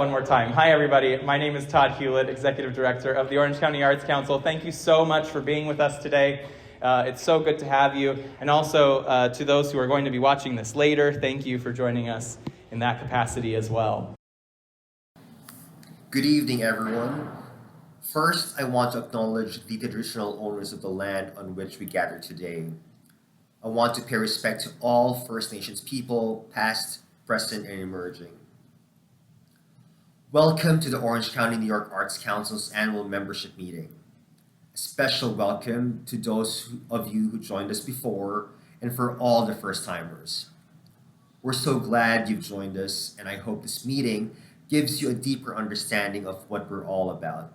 one more time. Hi, everybody. My name is Todd Hewlett, Executive Director of the Orange County Arts Council. Thank you so much for being with us today. It's so good to have you. And also to those who are going to be watching this later, thank you for joining us in that capacity as well. Good evening, everyone. First, I want to acknowledge the traditional owners of the land on which we gather today. I want to pay respect to all First Nations people, past, present, and emerging. Welcome to the Orange County, New York Arts Council's annual membership meeting. A special welcome to those of you who joined us before and for all the first-timers. We're so glad you've joined us, and I hope this meeting gives you a deeper understanding of what we're all about.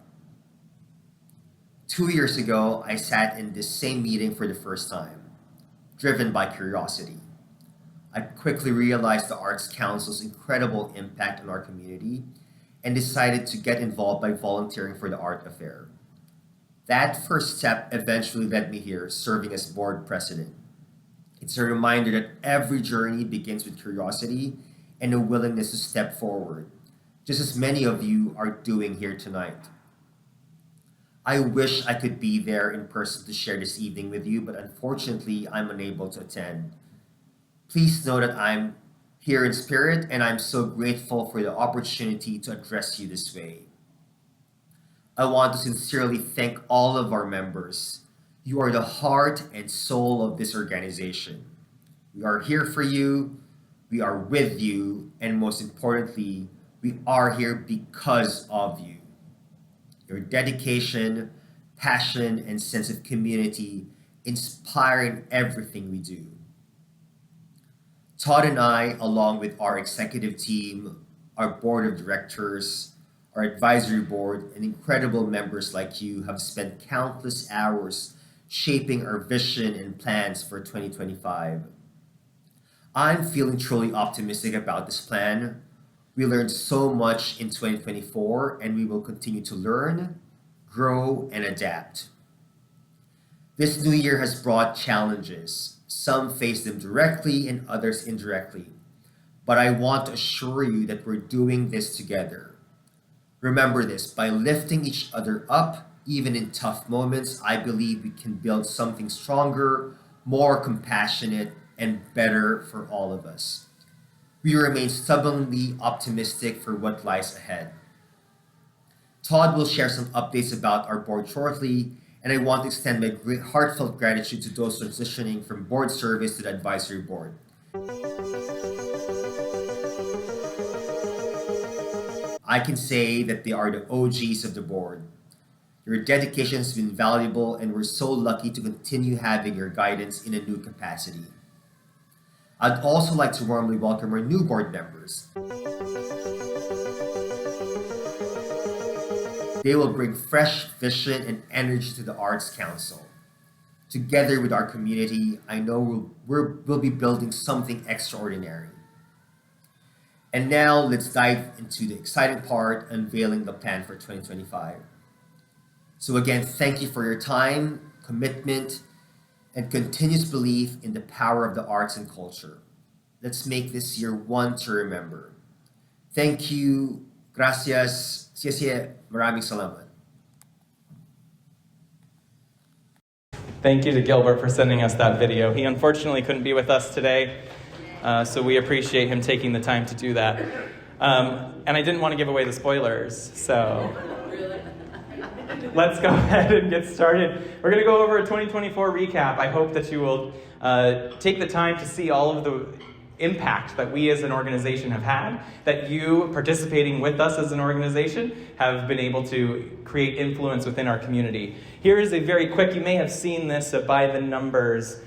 2 years ago, I sat in this same meeting for the first time, driven by curiosity. I quickly realized the Arts Council's incredible impact on our community and decided to get involved by volunteering for the art affair. That first step eventually led me here, serving as board president. It's a reminder that every journey begins with curiosity and a willingness to step forward, just as many of you are doing here tonight. I wish I could be there in person to share this evening with you, but unfortunately, I'm unable to attend. Please know that I'm here in spirit, and I'm so grateful for the opportunity to address you this way. I want to sincerely thank all of our members. You are the heart and soul of this organization. We are here for you, we are with you, and most importantly, we are here because of you. Your dedication, passion, and sense of community inspire in everything we do. Todd and I, along with our executive team, our board of directors, our advisory board, and incredible members like you have spent countless hours shaping our vision and plans for 2025. I'm feeling truly optimistic about this plan. We learned so much in 2024, and we will continue to learn, grow, and adapt. This new year has brought challenges. Some face them directly and others indirectly. But I want to assure you that we're doing this together. Remember this, by lifting each other up, even in tough moments, I believe we can build something stronger, more compassionate, and better for all of us. We remain stubbornly optimistic for what lies ahead. Todd will share some updates about our board shortly, and I want to extend my heartfelt gratitude to those transitioning from board service to the advisory board. I can say that they are the OGs of the board. Your dedication has been valuable, and we're so lucky to continue having your guidance in a new capacity. I'd also like to warmly welcome our new board members. They will bring fresh vision and energy to the Arts Council. Together with our community, I know we'll be building something extraordinary. And now let's dive into the exciting part, unveiling the plan for 2025. So again, thank you for your time, commitment, and continuous belief in the power of the arts and culture. Let's make this year one to remember. Thank you. Gracias. Maraming salamat. Thank you to Gilbert for sending us that video. He unfortunately couldn't be with us today, so we appreciate him taking the time to do that. And I didn't want to give away the spoilers, so let's go ahead and get started. We're going to go over a 2024 recap. I hope that you will take the time to see all of the impact that we as an organization have had, that you participating with us as an organization have been able to create influence within our community. Here is a very quick, you may have seen this by the numbers.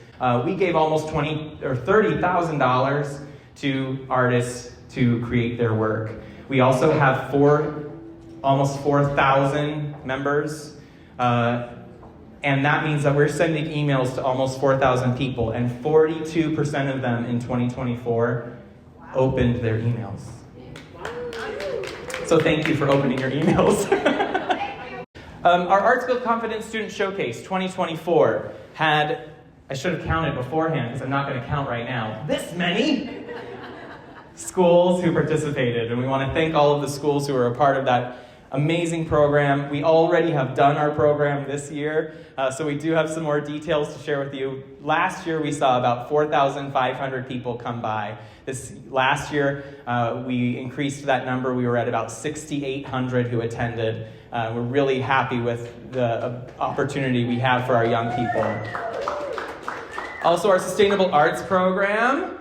We gave almost $20,000 or $30,000 to artists to create their work. We also have almost 4,000 members, and that means that we're sending emails to almost 4,000 people, and 42% of them in 2024 opened their emails. So thank you for opening your emails. Our Arts Build Confidence Student Showcase 2024 had, I should have counted beforehand because I'm not going to count right now, this many schools who participated, and we want to thank all of the schools who are a part of that amazing program. We already have done our program this year, so we do have some more details to share with you. Last year, we saw about 4,500 people come by. This last year, we increased that number. We were at about 6,800 who attended. We're really happy with the opportunity we have for our young people. Also, our Sustainable Arts program.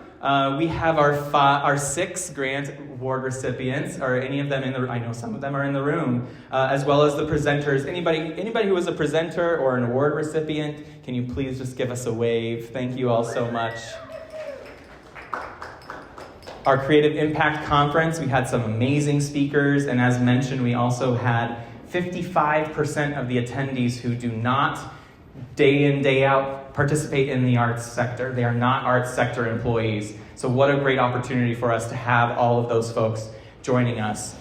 We have our 6 grant award recipients. Are any of them in the? I know some of them are in the room, as well as the presenters. Anybody who was a presenter or an award recipient, can you please just give us a wave? Thank you all so much. Our Creative Impact Conference, we had some amazing speakers, and as mentioned, we also had 55% of the attendees who do not day in, day out participate in the arts sector. They are not arts sector employees. So what a great opportunity for us to have all of those folks joining us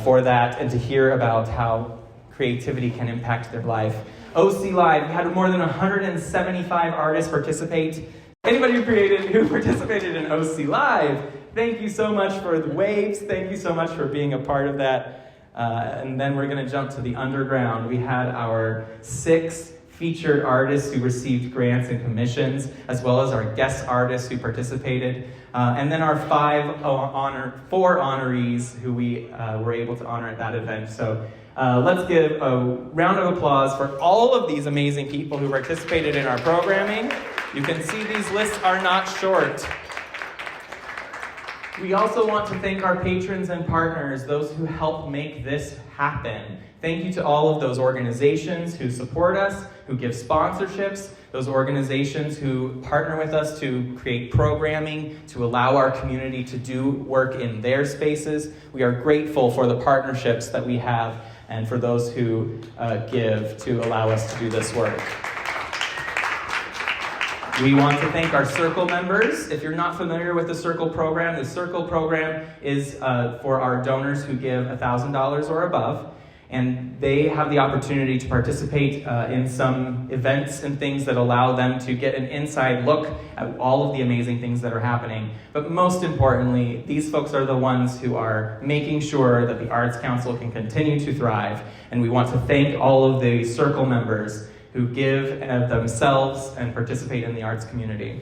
for that and to hear about how creativity can impact their life. OC Live, we had more than 175 artists participate. Anybody who participated in OC Live, thank you so much for the waves. Thank you so much for being a part of that. And then we're going to jump to the underground. We had our 6 featured artists who received grants and commissions, as well as our guest artists who participated, and then our 4 honorees who we were able to honor at that event. So let's give a round of applause for all of these amazing people who participated in our programming. You can see these lists are not short. We also want to thank our patrons and partners, those who help make this happen. Thank you to all of those organizations who support us, who give sponsorships, those organizations who partner with us to create programming, to allow our community to do work in their spaces. We are grateful for the partnerships that we have and for those who give to allow us to do this work. We want to thank our Circle members. If you're not familiar with the Circle program is for our donors who give $1,000 or above, and they have the opportunity to participate in some events and things that allow them to get an inside look at all of the amazing things that are happening. But most importantly, these folks are the ones who are making sure that the Arts Council can continue to thrive, and we want to thank all of the Circle members who give of themselves and participate in the arts community.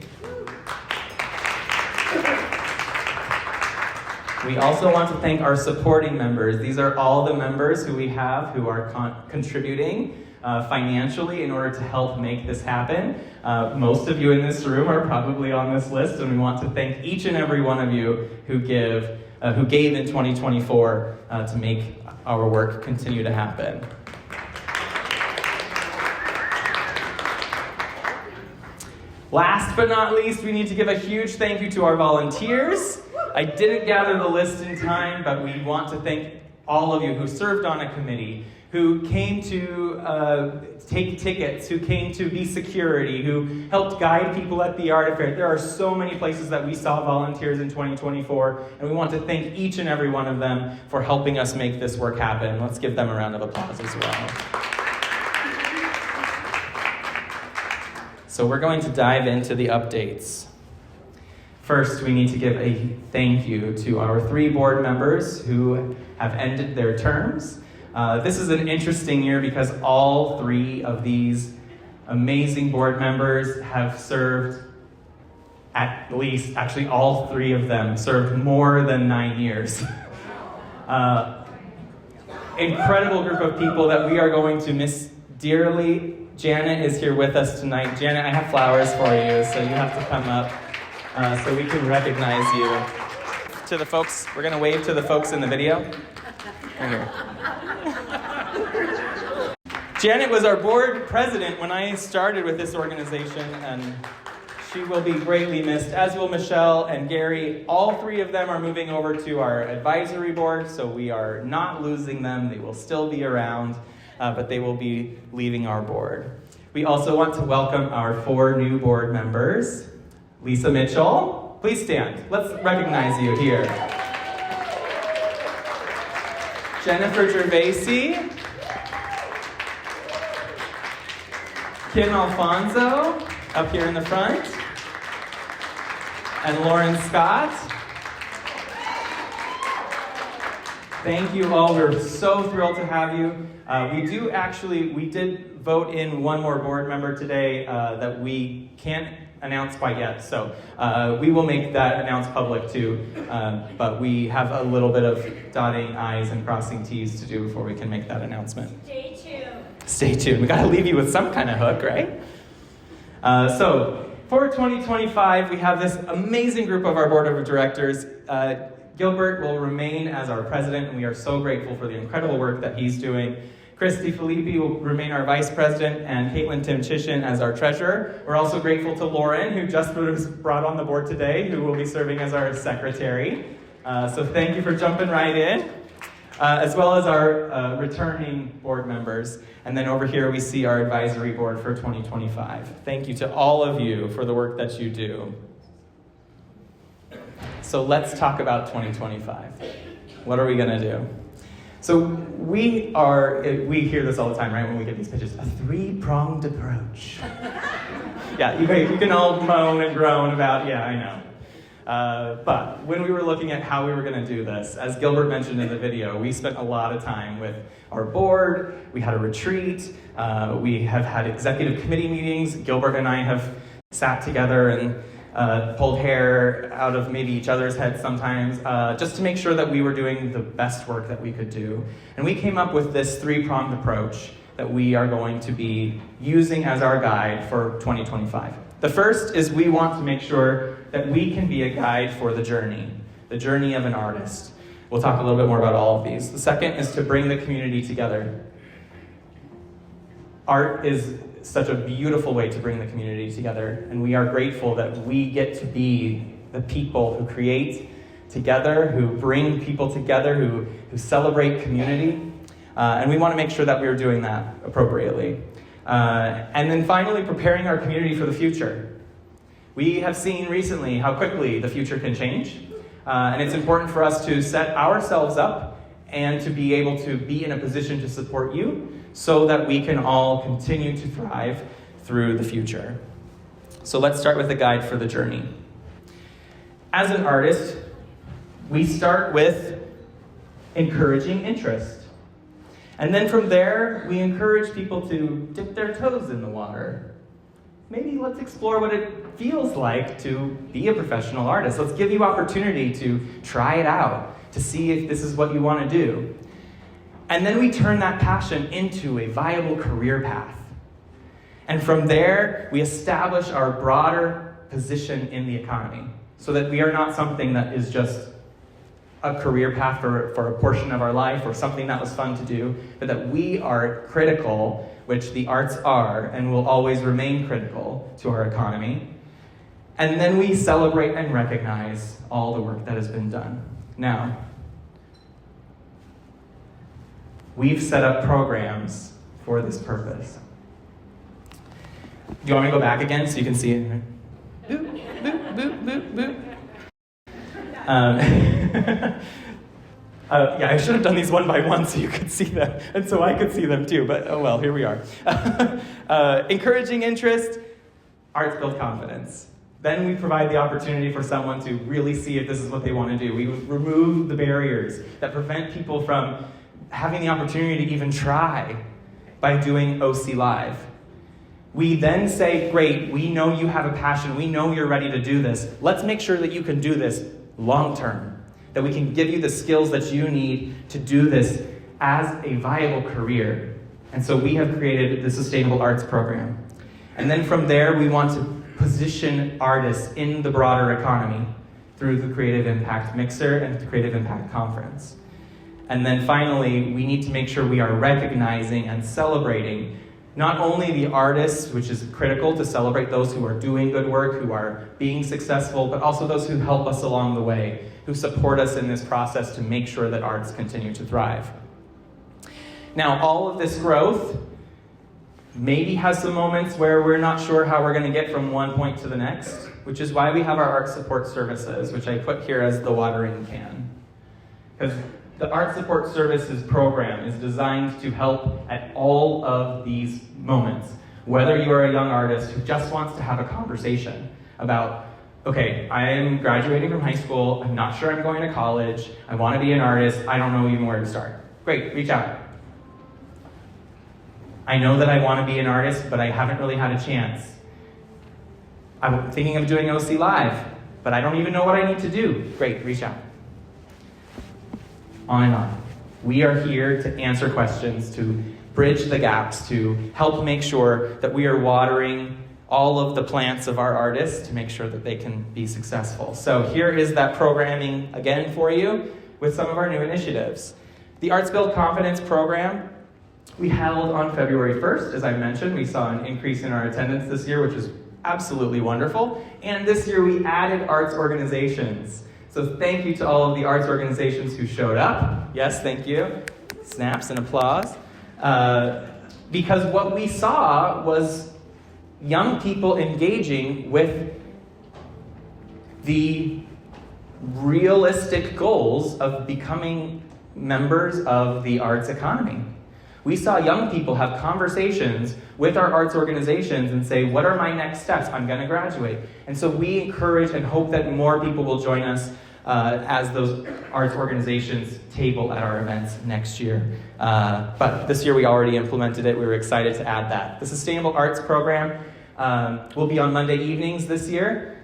We also want to thank our supporting members. These are all the members who we have who are contributing financially in order to help make this happen. Most of you in this room are probably on this list, and we want to thank each and every one of you who gave in 2024 to make our work continue to happen. Last but not least, we need to give a huge thank you to our volunteers. I didn't gather the list in time, but we want to thank all of you who served on a committee, who came to take tickets, who came to be security, who helped guide people at the art fair. There are so many places that we saw volunteers in 2024, and we want to thank each and every one of them for helping us make this work happen. Let's give them a round of applause as well. So we're going to dive into the updates. First, we need to give a thank you to our 3 board members who have ended their terms. This is an interesting year because all 3 of these amazing board members have served actually all 3 of them served more than 9 years. Incredible group of people that we are going to miss dearly. Janet is here with us tonight. Janet, I have flowers for you, so you have to come up so we can recognize you. To the folks, we're going to wave to the folks in the video. Right here. Janet was our board president when I started with this organization, and she will be greatly missed, as will Michelle and Gary. All 3 of them are moving over to our advisory board, so we are not losing them. They will still be around. But they will be leaving our board. We also want to welcome our 4 new board members. Lisa Mitchell, please stand. Let's recognize you here. Jennifer Gervaisi. Kim Alfonso, up here in the front. And Lauren Scott. Thank you all. We're so thrilled to have you. We did vote in one more board member today that we can't announce quite yet. So we will make that announced public too. But we have a little bit of dotting I's and crossing T's to do before we can make that announcement. Stay tuned. Stay tuned. We got to leave you with some kind of hook, right? So for 2025, we have this amazing group of our board of directors. Gilbert will remain as our president, and we are so grateful for the incredible work that he's doing. Christy Filippi will remain our vice president, and Caitlin Timchishin as our treasurer. We're also grateful to Lauren, who just was brought on the board today, who will be serving as our secretary. So thank you for jumping right in, as well as our returning board members. And then over here we see our advisory board for 2025. Thank you to all of you for the work that you do. So let's talk about 2025. What are we going to do? So we hear this all the time, right, when we get these pitches, a three-pronged approach. Yeah, you can all moan and groan about, yeah, I know. But when we were looking at how we were going to do this, as Gilbert mentioned in the video, we spent a lot of time with our board. We had a retreat. We have had executive committee meetings. Gilbert and I have sat together and pulled hair out of maybe each other's heads sometimes, just to make sure that we were doing the best work that we could do. And we came up with this three-pronged approach that we are going to be using as our guide for 2025. The first is we want to make sure that we can be a guide for the journey of an artist. We'll talk a little bit more about all of these. The second is to bring the community together. Art is such a beautiful way to bring the community together, and we are grateful that we get to be the people who create together, who bring people together, who celebrate community, and we want to make sure that we are doing that appropriately. And then finally, preparing our community for the future. We have seen recently how quickly the future can change, and it's important for us to set ourselves up and to be able to be in a position to support you so that we can all continue to thrive through the future. So let's start with a guide for the journey. As an artist, we start with encouraging interest. And then from there, we encourage people to dip their toes in the water. Maybe let's explore what it feels like to be a professional artist. Let's give you opportunity to try it out, to see if this is what you want to do. And then we turn that passion into a viable career path. And from there, we establish our broader position in the economy so that we are not something that is just a career path for a portion of our life or something that was fun to do, but that we are critical, which the arts are and will always remain critical to our economy. And then we celebrate and recognize all the work that has been done. Now, we've set up programs for this purpose. Do you want me to go back again so you can see it? Boop, boop, boop, boop, boop. Yeah, I should have done these one by one so you could see them, and so I could see them too, but oh well, here we are. Encouraging interest, arts build confidence. Then we provide the opportunity for someone to really see if this is what they want to do. We remove the barriers that prevent people from having the opportunity to even try by doing OC Live. We then say, great, we know you have a passion, we know you're ready to do this. Let's make sure that you can do this long term, that we can give you the skills that you need to do this as a viable career. And so we have created the Sustainable Arts Program. And then from there, we want to position artists in the broader economy through the Creative Impact Mixer and the Creative Impact Conference. And then finally, we need to make sure we are recognizing and celebrating not only the artists, which is critical to celebrate those who are doing good work, who are being successful, but also those who help us along the way, who support us in this process to make sure that arts continue to thrive. Now, all of this growth maybe has some moments where we're not sure how we're going to get from one point to the next, which is why we have our art support services, which I put here as the watering can. Because the Art Support Services program is designed to help at all of these moments. Whether you are a young artist who just wants to have a conversation about okay, I am graduating from high school, I'm not sure I'm going to college, I want to be an artist, I don't know even where to start. Great, reach out. I know that I want to be an artist, but I haven't really had a chance. I'm thinking of doing OC Live, but I don't even know what I need to do. Great, reach out. On and on. We are here to answer questions, to bridge the gaps, to help make sure that we are watering all of the plants of our artists to make sure that they can be successful. So here is that programming again for you with some of our new initiatives. The Arts Build Confidence program we held on February 1st. As I mentioned, we saw an increase in our attendance this year, which is absolutely wonderful. And this year we added arts organizations. So thank you to all of the arts organizations who showed up. Yes, thank you. Snaps and applause. Because what we saw was young people engaging with the realistic goals of becoming members of the arts economy. We saw young people have conversations with our arts organizations and say, what are my next steps? I'm going to graduate. And so we encourage and hope that more people will join us as those arts organizations table at our events next year. But this year we already implemented it. We were excited to add that. The Sustainable Arts program will be on Monday evenings this year.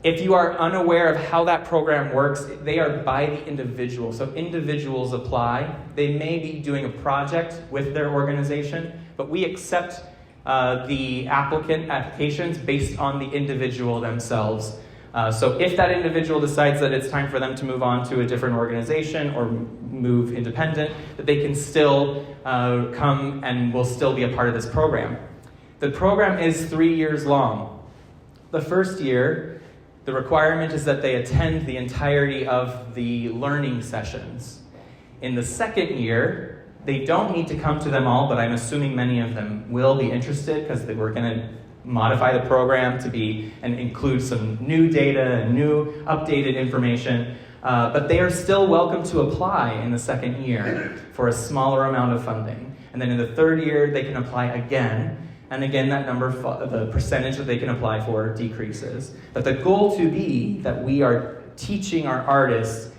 If you are unaware of how that program works, they are by the individual. So individuals apply. They may be doing a project with their organization, but we accept the applications based on the individual themselves. So if that individual decides that it's time for them to move on to a different organization or move independent, that they can still come and will still be a part of this program. The program is 3 years long. The first year, the requirement is that they attend the entirety of the learning sessions. In the second year, they don't need to come to them all, but I'm assuming many of them will be interested because we're going to modify the program to be and include some new data and new updated information. But they are still welcome to apply in the second year for a smaller amount of funding. And then in the third year, they can apply again. And again, that number, the percentage that they can apply for decreases. But the goal to be that we are teaching our artists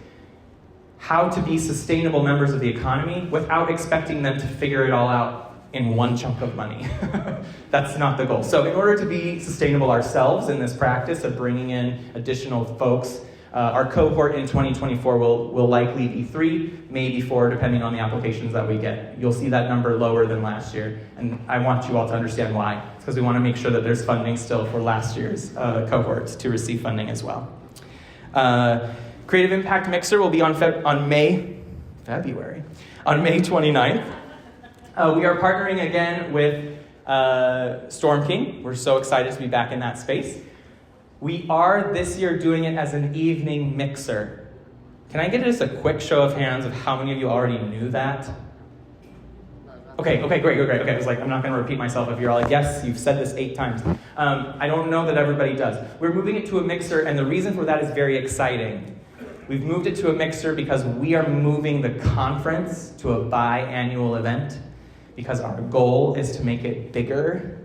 how to be sustainable members of the economy without expecting them to figure it all out in one chunk of money. That's not the goal. So in order to be sustainable ourselves in this practice of bringing in additional folks, our cohort in 2024 will likely be 3, maybe 4, depending on the applications that we get. You'll see that number lower than last year, and I want you all to understand why. It's because we want to make sure that there's funding still for last year's cohorts to receive funding as well. Creative Impact Mixer will be on May 29th. We are partnering again with Storm King. We're so excited to be back in that space. We are this year doing it as an evening mixer. Can I get just a quick show of hands of how many of you already knew that? Okay, great. Okay, I was like, I'm not going to repeat myself if you're all like, yes, you've said this 8 times. I don't know that everybody does. We're moving it to a mixer, and the reason for that is very exciting. We've moved it to a mixer because we are moving the conference to a biannual event because our goal is to make it bigger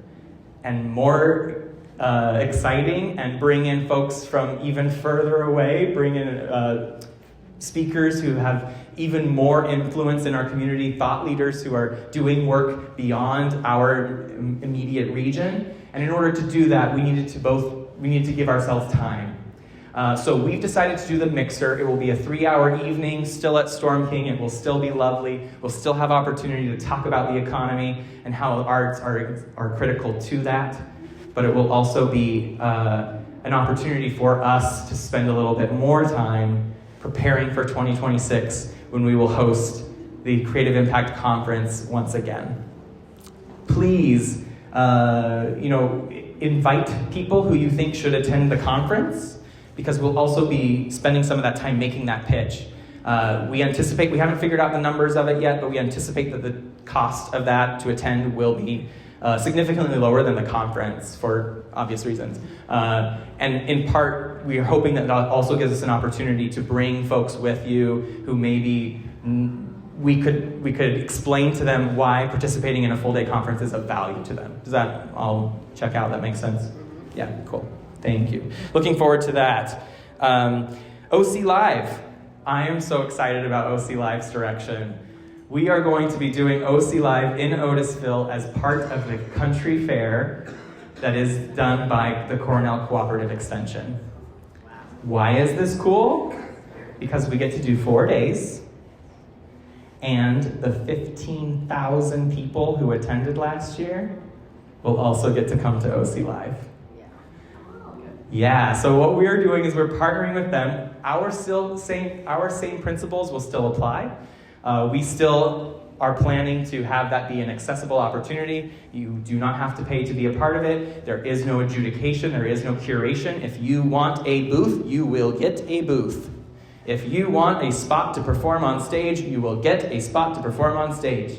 and more exciting and bring in folks from even further away, bring in speakers who have even more influence in our community, thought leaders who are doing work beyond our immediate region. And in order to do that, we needed to give ourselves time. So we've decided to do the mixer. It will be a 3-hour evening, still at Storm King. It will still be lovely. We'll still have opportunity to talk about the economy and how arts are critical to that. But it will also be an opportunity for us to spend a little bit more time preparing for 2026 when we will host the Creative Impact Conference once again. Please, invite people who you think should attend the conference, because we'll also be spending some of that time making that pitch. We haven't figured out the numbers of it yet, but we anticipate that the cost of that to attend will be significantly lower than the conference for obvious reasons. And in part, we are hoping that also gives us an opportunity to bring folks with you who maybe we could explain to them why participating in a full day conference is of value to them. Does that all check out? That makes sense? Yeah, cool. Thank you. Looking forward to that. OC Live. I am so excited about OC Live's direction. We are going to be doing OC Live in Otisville as part of the country fair that is done by the Cornell Cooperative Extension. Why is this cool? Because we get to do 4 days, and the 15,000 people who attended last year will also get to come to OC Live. Yeah, so what we're doing is we're partnering with them. Our same principles will still apply. We still are planning to have that be an accessible opportunity. You do not have to pay to be a part of it. There is no adjudication, there is no curation. If you want a booth, you will get a booth. If you want a spot to perform on stage, you will get a spot to perform on stage.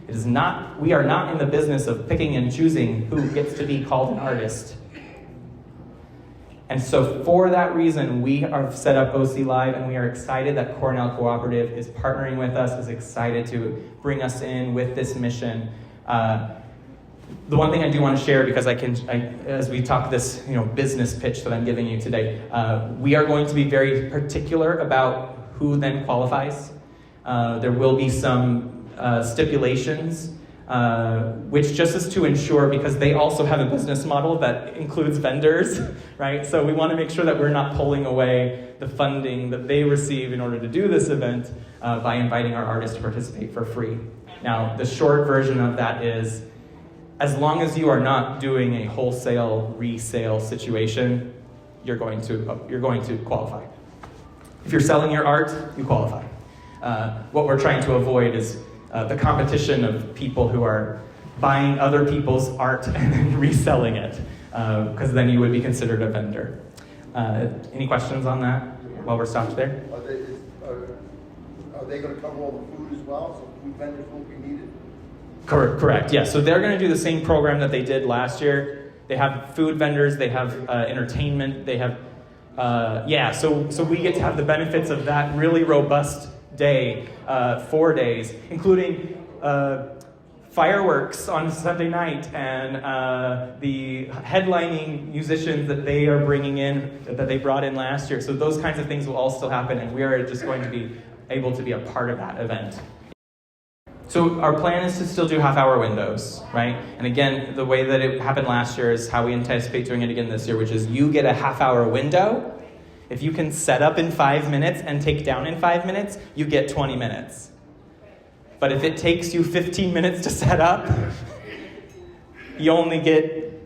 We are not in the business of picking and choosing who gets to be called an artist. And so for that reason, we are set up OC Live, and we are excited that Cornell Cooperative is partnering with us, is excited to bring us in with this mission. The one thing I do want to share, because as we talk this business pitch that I'm giving you today, we are going to be very particular about who then qualifies. There will be some stipulations, which just is to ensure, because they also have a business model that includes vendors, right? So we want to make sure that we're not pulling away the funding that they receive in order to do this event by inviting our artists to participate for free. Now, the short version of that is, as long as you are not doing a wholesale resale situation, you're going to qualify. If you're selling your art, you qualify. What we're trying to avoid is the competition of people who are buying other people's art and then reselling it, because then you would be considered a vendor. Any questions on that while we're stopped there? Are they going to cover all the food as well, so food vendors won't be needed? Correct, yeah. So they're going to do the same program that they did last year. They have food vendors, they have entertainment, they have, so we get to have the benefits of that really robust day, 4 days, including fireworks on Sunday night and the headlining musicians that they are bringing in, that they brought in last year. So those kinds of things will all still happen, and we are just going to be able to be a part of that event. So our plan is to still do half-hour windows, right? And again, the way that it happened last year is how we anticipate doing it again this year, which is you get a half-hour window. If you can set up in 5 minutes and take down in 5 minutes, you get 20 minutes. But if it takes you 15 minutes to set up, you only get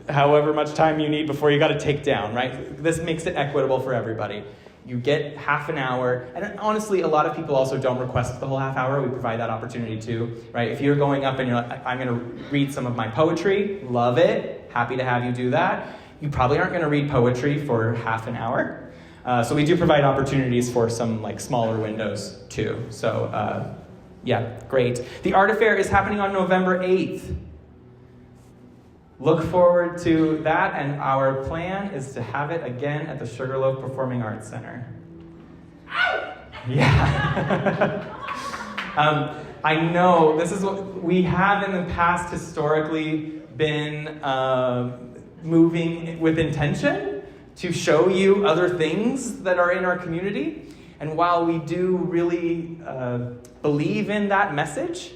however much time you need before you got to take down, right? This makes it equitable for everybody. You get half an hour, and honestly, a lot of people also don't request the whole half hour. We provide that opportunity too, right? If you're going up and you're like, I'm going to read some of my poetry, love it, happy to have you do that. You probably aren't going to read poetry for half an hour. So we do provide opportunities for some like smaller windows too. So yeah, great. The Art Affair is happening on November 8th. Look forward to that, and our plan is to have it again at the Sugarloaf Performing Arts Center. Yeah. I know this is what we have in the past historically been moving with intention to show you other things that are in our community. And while we do really believe in that message,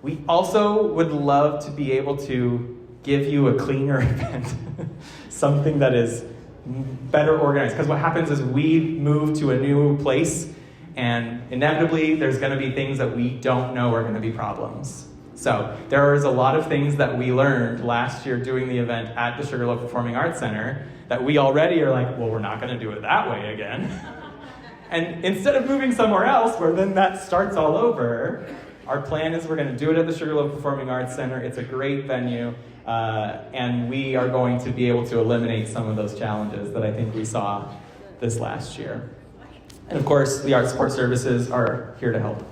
we also would love to be able to give you a cleaner event, something that is better organized. Because what happens is we move to a new place, and inevitably there's going to be things that we don't know are going to be problems. So there is a lot of things that we learned last year doing the event at the Sugarloaf Performing Arts Center that we already are like, well, we're not going to do it that way again. And instead of moving somewhere else where then that starts all over, our plan is we're going to do it at the Sugarloaf Performing Arts Center. It's a great venue. And we are going to be able to eliminate some of those challenges that I think we saw this last year. And of course, the Art Support Services are here to help.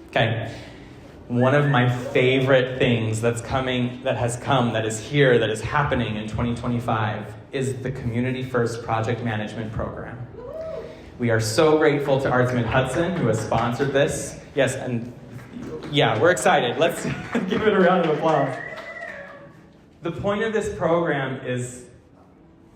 Okay. One of my favorite things that is here, that is happening in 2025 is the Community First Project Management Program. We are so grateful to Arts Mid-Hudson, who has sponsored this. Yes, and yeah, we're excited. Let's give it a round of applause. The point of this program is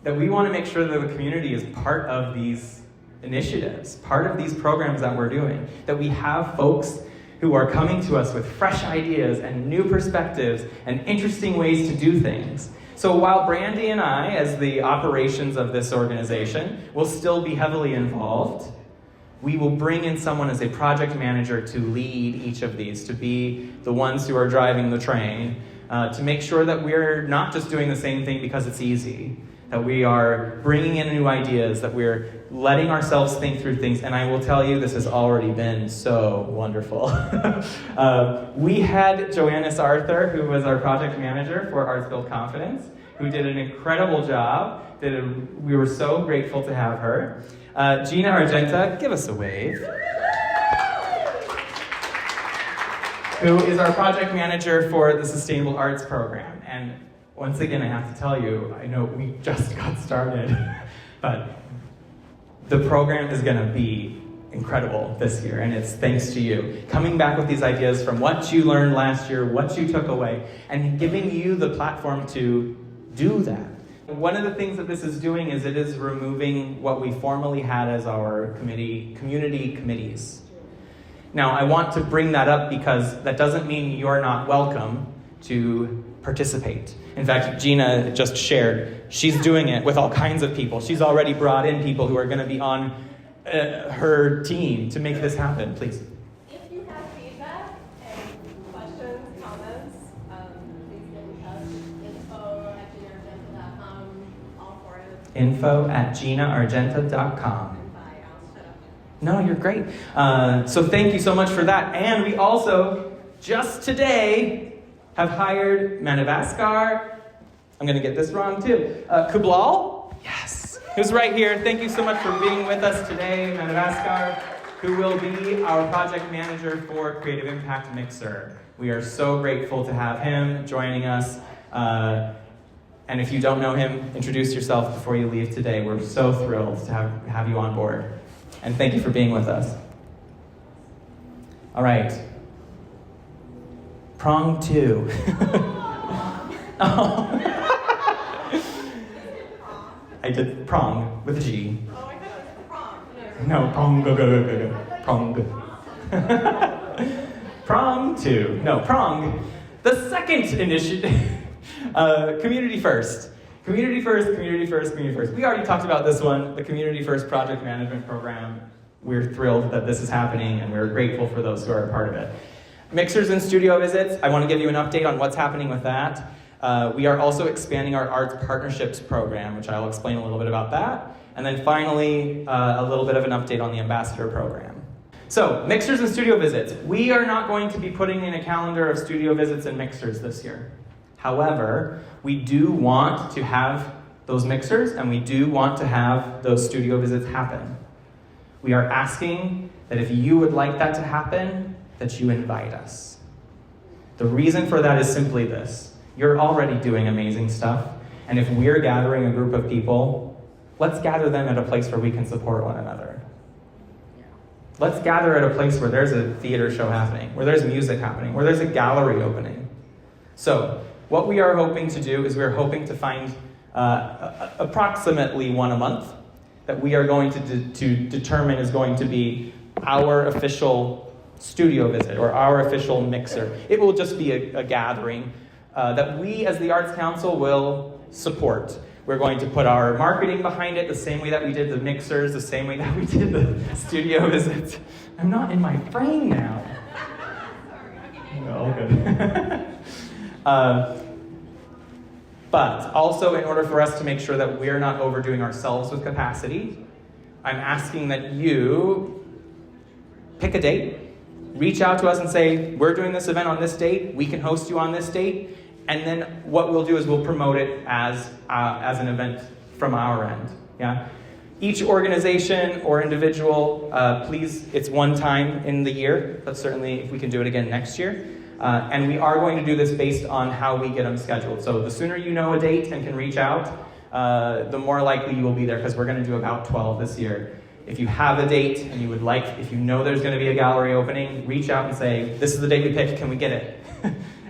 that we want to make sure that the community is part of these initiatives, part of these programs that we're doing, that we have folks who are coming to us with fresh ideas and new perspectives and interesting ways to do things. So while Brandy and I, as the operations of this organization, will still be heavily involved, we will bring in someone as a project manager to lead each of these, to be the ones who are driving the train, to make sure that we're not just doing the same thing because it's easy, that we are bringing in new ideas, that we're letting ourselves think through things. And I will tell you, this has already been so wonderful. We had Joannis Arthur, who was our project manager for Arts Build Confidence, who did an incredible job. We were so grateful to have her. Gina Argenta, give us a wave. Who is our project manager for the Sustainable Arts Program. And once again, I have to tell you, I know we just got started, but the program is going to be incredible this year, and it's thanks to you. Coming back with these ideas from what you learned last year, what you took away, and giving you the platform to do that. One of the things that this is doing is it is removing what we formerly had as our community committees. Now, I want to bring that up because that doesn't mean you're not welcome to participate. In fact, Gina just shared, she's doing it with all kinds of people. She's already brought in people who are going to be on her team to make this happen. Please. If you have feedback and questions, comments, please get in touch. info@ginaargenta.com, all for it. info@ginaargenta.com. Bye, I'll shut up. No, you're great. So thank you so much for that. And we also, just today, have hired Madagascar. I'm going to get this wrong too. Kublal? Yes. Who's right here. Thank you so much for being with us today, Madagascar, who will be our project manager for Creative Impact Mixer. We are so grateful to have him joining us. And if you don't know him, introduce yourself before you leave today. We're so thrilled to have you on board. And thank you for being with us. All right. Prong 2. Oh. I did prong with a G. Oh, I thought it was prom. No, prong, go. Prong. Prong 2. No, prong. The second initiative. Community first. Community first. We already talked about this one, the Community First Project Management Program. We're thrilled that this is happening, and we're grateful for those who are a part of it. Mixers and studio visits, I want to give you an update on what's happening with that. We are also expanding our Arts Partnerships Program, which I'll explain a little bit about that. And then finally, a little bit of an update on the Ambassador Program. So, mixers and studio visits. We are not going to be putting in a calendar of studio visits and mixers this year. However, we do want to have those mixers, and we do want to have those studio visits happen. We are asking that if you would like that to happen, that you invite us. The reason for that is simply this. You're already doing amazing stuff, and if we're gathering a group of people, let's gather them at a place where we can support one another. Let's gather at a place where there's a theater show happening, where there's music happening, where there's a gallery opening. So, what we are hoping to do is we're hoping to find approximately one a month that we are going to determine is going to be our official studio visit or our official mixer. It will just be a gathering that we as the Arts Council will support. We're going to put our marketing behind it the same way that we did the mixers, the same way that we did the studio visits. I'm not in my brain now. All good. But also, in order for us to make sure that we're not overdoing ourselves with capacity, I'm asking that you pick a date, reach out to us and say, we're doing this event on this date, we can host you on this date, and then what we'll do is we'll promote it as an event from our end. Yeah. Each organization or individual, please, it's one time in the year, but certainly if we can do it again next year. And we are going to do this based on how we get them scheduled. So the sooner you know a date and can reach out, the more likely you will be there, because we're going to do about 12 this year. If you have a date and you would like, if you know there's going to be a gallery opening, reach out and say, this is the date we picked, can we get it?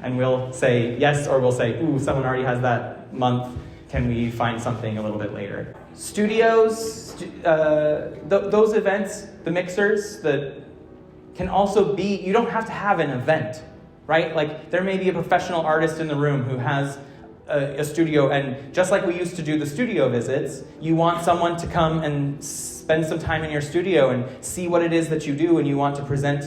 And we'll say yes, or we'll say, ooh, someone already has that month, can we find something a little bit later? Studios, those events, the mixers, can also be, you don't have to have an event, right? Like there may be a professional artist in the room who has a studio, and just like we used to do the studio visits, you want someone to come and spend some time in your studio and see what it is that you do, and you want to present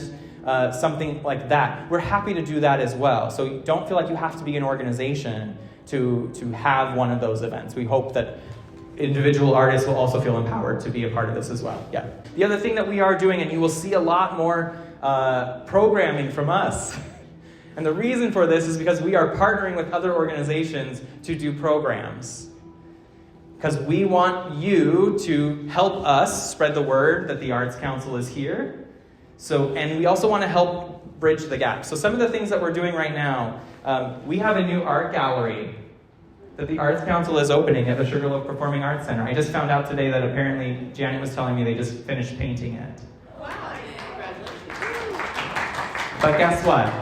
something like that. We're happy to do that as well. So don't feel like you have to be an organization to have one of those events. We hope that individual artists will also feel empowered to be a part of this as well. Yeah. The other thing that we are doing, and you will see a lot more programming from us, and the reason for this is because we are partnering with other organizations to do programs. Because we want you to help us spread the word that the Arts Council is here. And we also want to help bridge the gap. So some of the things that we're doing right now, we have a new art gallery that the Arts Council is opening at the Sugarloaf Performing Arts Center. I just found out today that apparently Janet was telling me they just finished painting it. Wow. But guess what?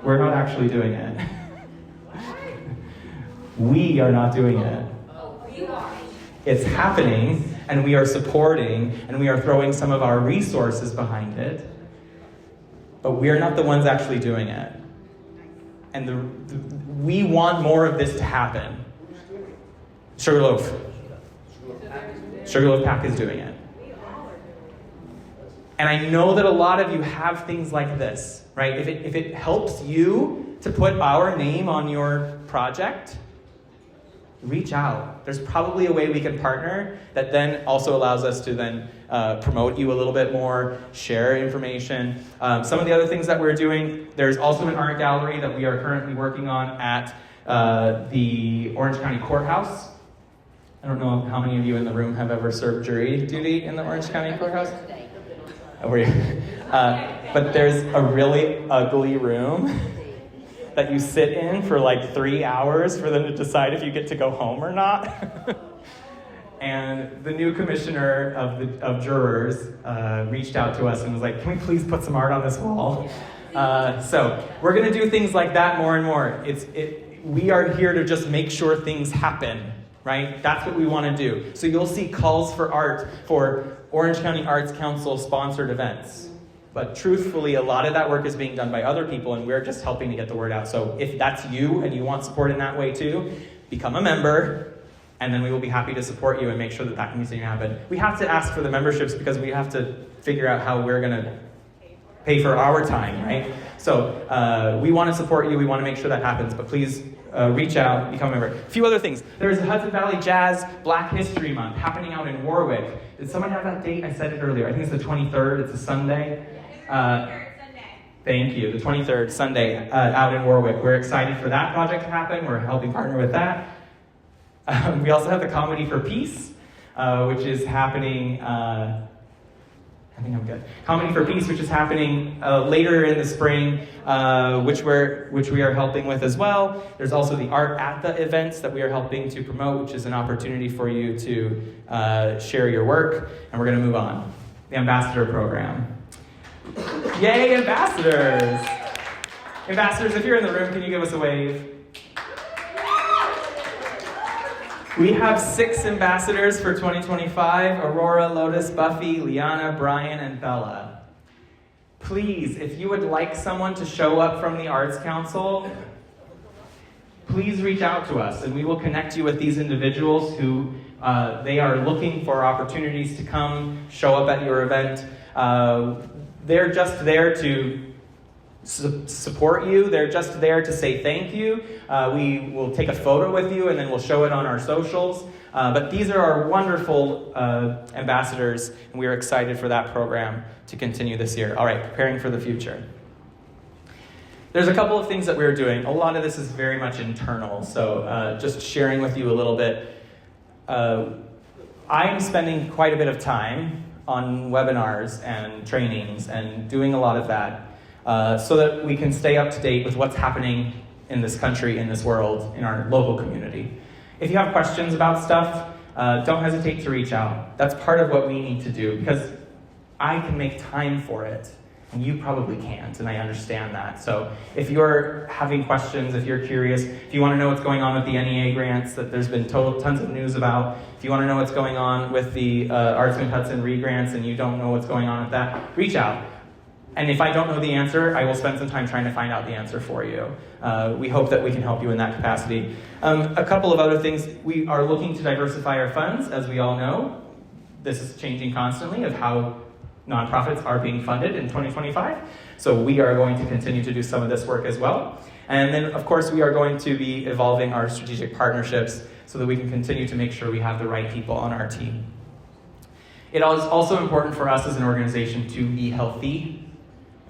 We're not actually doing it. We are not doing it. You are. It's happening, and we are supporting, and we are throwing some of our resources behind it. But we are not the ones actually doing it. And we want more of this to happen. Sugarloaf. Sugarloaf Pack is doing it. And I know that a lot of you have things like this, right? If it helps you to put our name on your project, reach out. There's probably a way we can partner that then also allows us to then promote you a little bit more, share information. Some of the other things that we're doing, there's also an art gallery that we are currently working on at the Orange County Courthouse. I don't know how many of you in the room have ever served jury duty in the Orange County Courthouse. But there's a really ugly room that you sit in for like 3 hours for them to decide if you get to go home or not. And the new commissioner of jurors reached out to us and was like, can we please put some art on this wall? So we're going to do things like that more and more. We are here to just make sure things happen, right? That's what we want to do. So you'll see calls for art for Orange County Arts Council sponsored events. But truthfully, a lot of that work is being done by other people, and we're just helping to get the word out. So if that's you and you want support in that way too, become a member, and then we will be happy to support you and make sure that that can continue to happen. We have to ask for the memberships because we have to figure out how we're going to pay for our time, right? So we want to support you. We want to make sure that happens. But please reach out, become a member. A few other things. There's Hudson Valley Jazz Black History Month happening out in Warwick. Did someone have that date? I said it earlier. I think it's the 23rd. It's a Sunday. Thank you. The 23rd, Sunday, out in Warwick. We're excited for that project to happen. We're helping partner with that. We also have the Comedy for Peace, which is happening... I think I'm good. Comedy for Peace, which is happening later in the spring, which we are helping with as well. There's also the Art at the events that we are helping to promote, which is an opportunity for you to share your work. And we're going to move on. The Ambassador Program. Yay, ambassadors! Ambassadors, if you're in the room, can you give us a wave? We have 6 ambassadors for 2025: Aurora, Lotus, Buffy, Liana, Brian, and Bella. Please, if you would like someone to show up from the Arts Council, please reach out to us, and we will connect you with these individuals who they are looking for opportunities to come show up at your event. They're just there to support you. They're just there to say thank you. We will take a photo with you and then we'll show it on our socials. But these are our wonderful ambassadors, and we are excited for that program to continue this year. All right, preparing for the future. There's a couple of things that we're doing. A lot of this is very much internal, so just sharing with you a little bit. I'm spending quite a bit of time on webinars and trainings and doing a lot of that. So that we can stay up to date with what's happening in this country, in this world, in our local community. If you have questions about stuff, don't hesitate to reach out. That's part of what we need to do, because I can make time for it. And you probably can't, and I understand that. So if you're having questions, if you're curious, if you want to know what's going on with the NEA grants that there's been tons of news about, if you want to know what's going on with the Artsman Hudson re-grants and you don't know what's going on with that, reach out. And if I don't know the answer, I will spend some time trying to find out the answer for you. We hope that we can help you in that capacity. A couple of other things. We are looking to diversify our funds, as we all know. This is changing constantly of how nonprofits are being funded in 2025. So we are going to continue to do some of this work as well. And then, of course, we are going to be evolving our strategic partnerships so that we can continue to make sure we have the right people on our team. It is also important for us as an organization to be healthy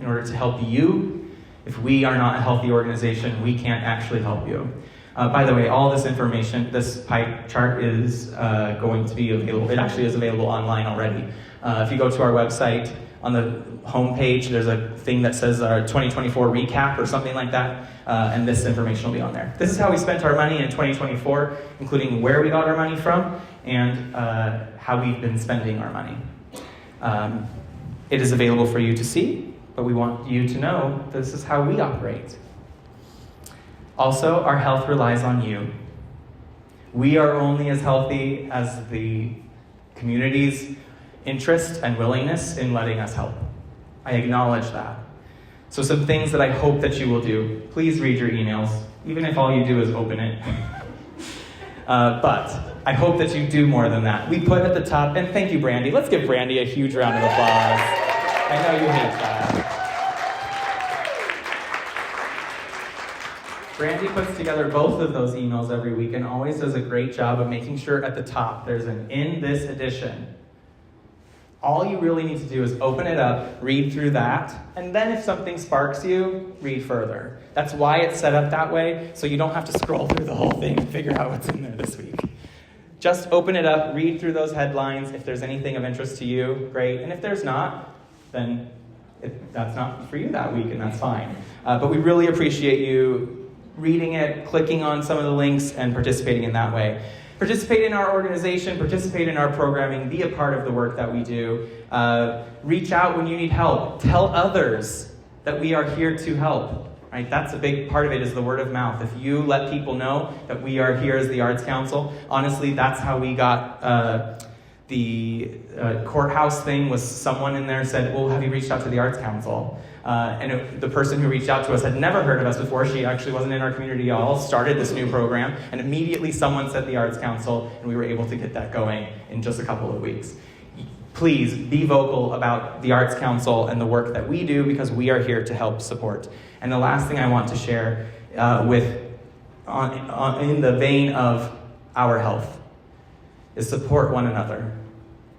in order to help you. If we are not a healthy organization, we can't actually help you. By the way, all this information, this pie chart is going to be available. It actually is available online already. If you go to our website, on the home page, there's a thing that says 2024 recap or something like that, and this information will be on there. This is how we spent our money in 2024, including where we got our money from and how we've been spending our money. It is available for you to see, but we want you to know this is how we operate. Also, our health relies on you. We are only as healthy as the community's interest and willingness in letting us help. I acknowledge that. So some things that I hope that you will do. Please read your emails, even if all you do is open it. But I hope that you do more than that. We put at the top, and thank you, Brandy. Let's give Brandy a huge round of applause. I know you hate that. Brandy puts together both of those emails every week and always does a great job of making sure at the top there's an "in this edition." All you really need to do is open it up, read through that, and then if something sparks you, read further. That's why it's set up that way, so you don't have to scroll through the whole thing and figure out what's in there this week. Just open it up, read through those headlines. If there's anything of interest to you, great. And if there's not, then that's not for you that week, and that's fine. But we really appreciate you reading it, clicking on some of the links, and participating in that way. Participate in our organization, participate in our programming, be a part of the work that we do. Reach out when you need help. Tell others that we are here to help. Right? That's a big part of it, is the word of mouth. If you let people know that we are here as the Arts Council, honestly, that's how we got the courthouse thing. Was someone in there said, well, have you reached out to the Arts Council? The person who reached out to us had never heard of us before. She actually wasn't in our community at all, started this new program, and immediately someone said the Arts Council, and we were able to get that going in just a couple of weeks. Please be vocal about the Arts Council and the work that we do, because we are here to help support. And the last thing I want to share in the vein of our health is support one another.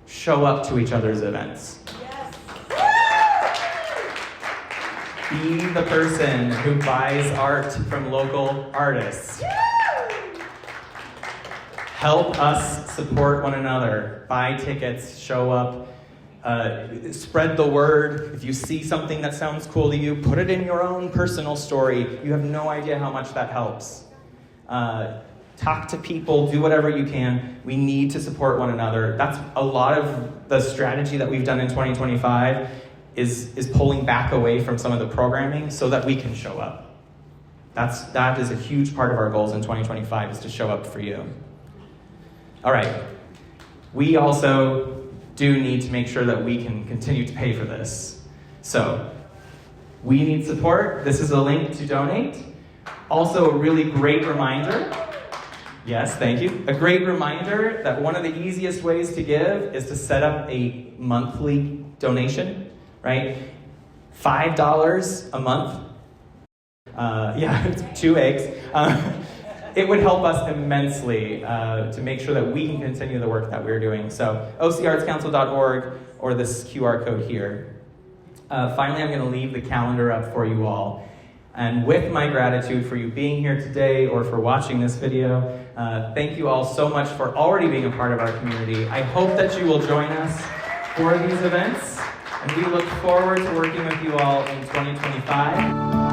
Show up to each other's events. Be the person who buys art from local artists. Help us support one another. Buy tickets, show up, spread the word. If you see something that sounds cool to you, put it in your own personal story. You have no idea how much that helps. Talk to people, do whatever you can. We need to support one another. That's a lot of the strategy that we've done in 2025 is pulling back away from some of the programming so that we can show up. That is a huge part of our goals in 2025, is to show up for you. All right. We also do need to make sure that we can continue to pay for this. So we need support. This is a link to donate. Also, a really great reminder. Yes, thank you. A great reminder that one of the easiest ways to give is to set up a monthly donation, right? $5 a month. It's 2 eggs. It would help us immensely to make sure that we can continue the work that we're doing. So ocartscouncil.org or this QR code here. Finally, I'm going to leave the calendar up for you all. And with my gratitude for you being here today or for watching this video, thank you all so much for already being a part of our community. I hope that you will join us for these events, and we look forward to working with you all in 2025.